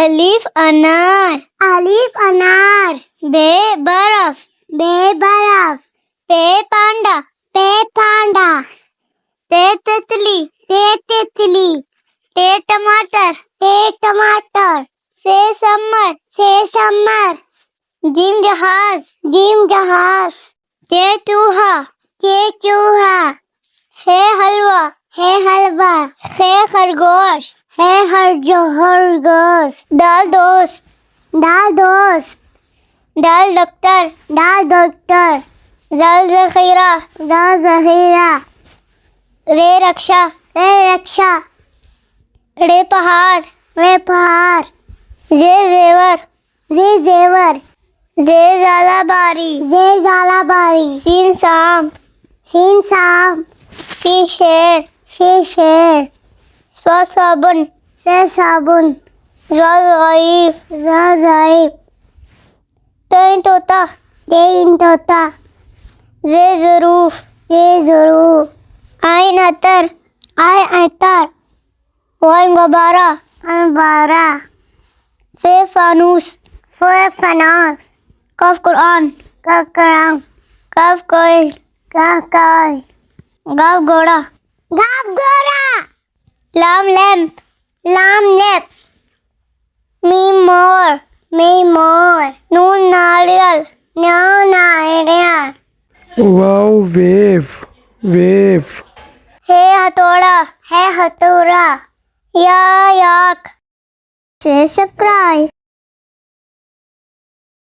अलिफ अनार, अलिफ अनार। बे बर्फ, बे बर्फ। पे पांडा, पे पांडा। ते तितली, ते तितली। टे टमाटर, ते टमाटर। से समर, से समर। जिम जहाज, जिम जहाज। ते चूहा, ते चूहा। है हलवा, है हलवा। है खरगोश, है खरगोश। दाल दोस्त, दाल दोस्त। दाल डॉक्टर, दाल डॉक्टर। दाल जखीरा, दाल जहीरा। रे रक्षा, रे रक्षा। रे पहाड़, रे पहाड़। जे जेवर, जे जेवर। जे जालाबारी, जे जालाबारी। सीन सांप, सीन सांप। सीन शेर, से शेर। स्वा साबुन, से साबुन। ज़ाल ज़ईफ, ज़ईफ। तैन तोता, तेन तोता। जे ज़रूफ, ये जरूर। आइन अतर, आय अतर। वन गबारा, अनबारा। फे फानूस, फे फनास। कफ कुरान, ककराम। कफ कोयल, काकाय। गाव घोड़ा, गाप गोरा। लाम लैम्प, लाम लेप। मीम मोर, मी मोर। नून नारियल, नो नारियल। वाव वेव, वेव। हे हथौड़ा, है हथौड़ा। या याक, से सरप्राइज।